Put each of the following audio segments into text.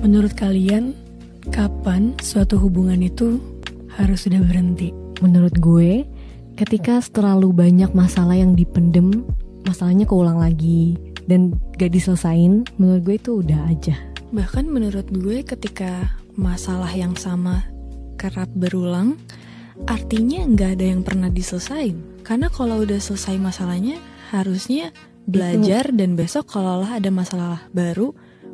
Menurut kalian, kapan suatu hubungan itu harus sudah berhenti? Menurut gue, ketika terlalu banyak masalah yang dipendem, masalahnya keulang lagi dan gak diselesain, menurut gue itu udah aja. Bahkan menurut gue ketika masalah yang sama kerap berulang, artinya gak ada yang pernah diselesain. Karena kalau udah selesai masalahnya, harusnya belajar dan besok kalau ada masalah baru,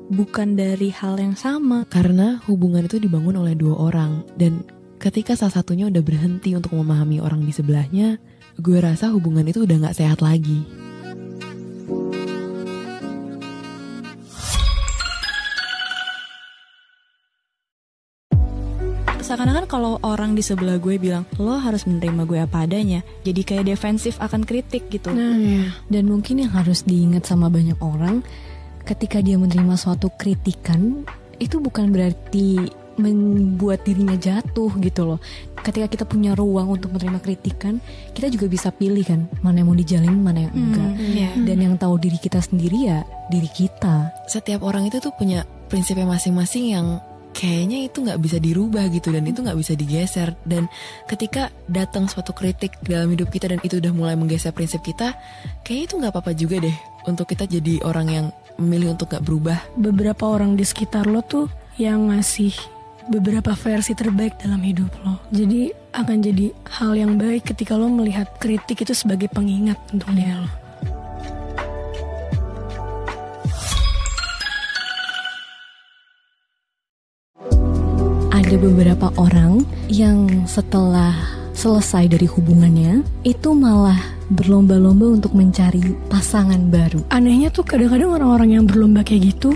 bukan dari hal yang sama. Karena hubungan itu dibangun oleh dua orang, dan ketika salah satunya udah berhenti untuk memahami orang di sebelahnya, gue rasa hubungan itu udah gak sehat lagi. Seakan-akan kalau orang di sebelah gue bilang, lo harus menerima gue apa adanya, jadi kayak defensif akan kritik gitu. Dan mungkin yang harus diingat sama banyak orang, ketika dia menerima suatu kritikan, itu bukan berarti membuat dirinya jatuh gitu loh. Ketika kita punya ruang untuk menerima kritikan, kita juga bisa pilih kan, mana yang mau dijalin, mana yang enggak. Dan yang tahu diri kita sendiri ya diri kita. Setiap orang itu tuh punya prinsipnya masing-masing yang kayaknya itu gak bisa dirubah gitu, dan itu gak bisa digeser. Dan ketika datang suatu kritik dalam hidup kita dan itu udah mulai menggeser prinsip kita, kayaknya itu gak apa-apa juga deh untuk kita jadi orang yang memilih untuk gak berubah. Beberapa orang di sekitar lo tuh yang ngasih beberapa versi terbaik dalam hidup lo. Jadi akan jadi hal yang baik ketika lo melihat kritik itu sebagai pengingat untuk dia lo. Ada beberapa orang yang setelah selesai dari hubungannya, itu malah berlomba-lomba untuk mencari pasangan baru. Anehnya tuh kadang-kadang orang-orang yang berlomba kayak gitu,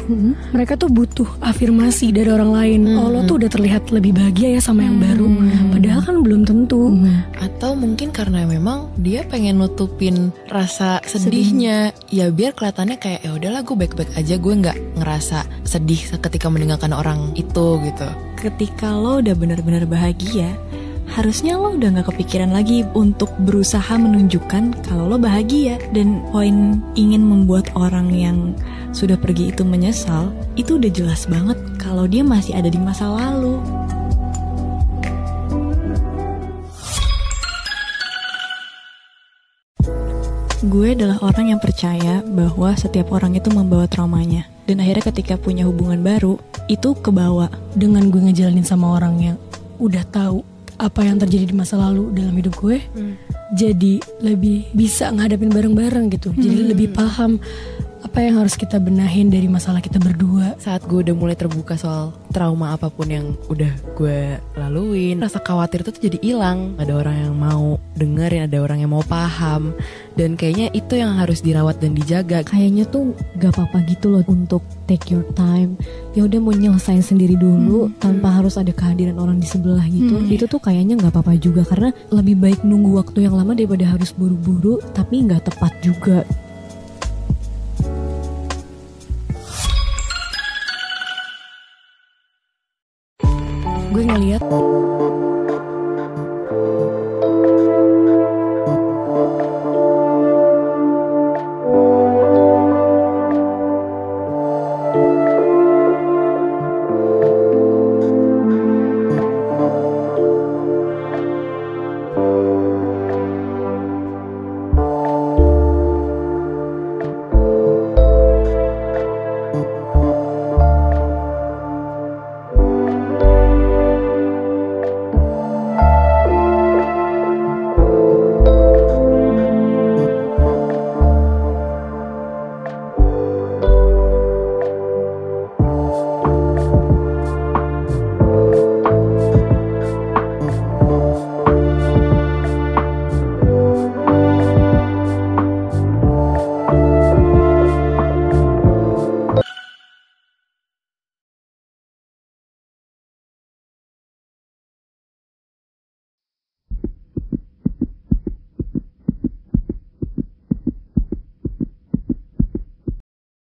mereka tuh butuh afirmasi dari orang lain. Oh, lo tuh udah terlihat lebih bahagia ya sama yang baru. Padahal kan belum tentu. Atau mungkin karena memang dia pengen nutupin rasa sedihnya. Ya biar kelihatannya kayak ya udahlah gue baik-baik aja, gue nggak ngerasa sedih ketika mendengarkan orang itu gitu. Ketika lo udah benar-benar bahagia, harusnya lo udah gak kepikiran lagi untuk berusaha menunjukkan kalau lo bahagia. Dan poin ingin membuat orang yang sudah pergi itu menyesal, itu udah jelas banget kalau dia masih ada di masa lalu. Gue adalah orang yang percaya bahwa setiap orang itu membawa traumanya. Dan akhirnya ketika punya hubungan baru, itu kebawa. Dengan gue ngejalanin sama orang yang udah tahu apa yang terjadi di masa lalu dalam hidup gue, jadi lebih bisa ngadapin bareng-bareng gitu. Jadi lebih paham apa yang harus kita benahin dari masalah kita berdua. Saat gue udah mulai terbuka soal trauma apapun yang udah gue laluin, rasa khawatir itu tuh jadi hilang. Ada orang yang mau dengerin, ada orang yang mau paham, dan kayaknya itu yang harus dirawat dan dijaga. Kayaknya tuh gak apa-apa gitu loh untuk take your time. Ya udah mau nyelesain sendiri dulu tanpa harus ada kehadiran orang di sebelah gitu. Itu tuh kayaknya gak apa-apa juga, karena lebih baik nunggu waktu yang lama daripada harus buru-buru tapi gak tepat juga. Gue ngeliat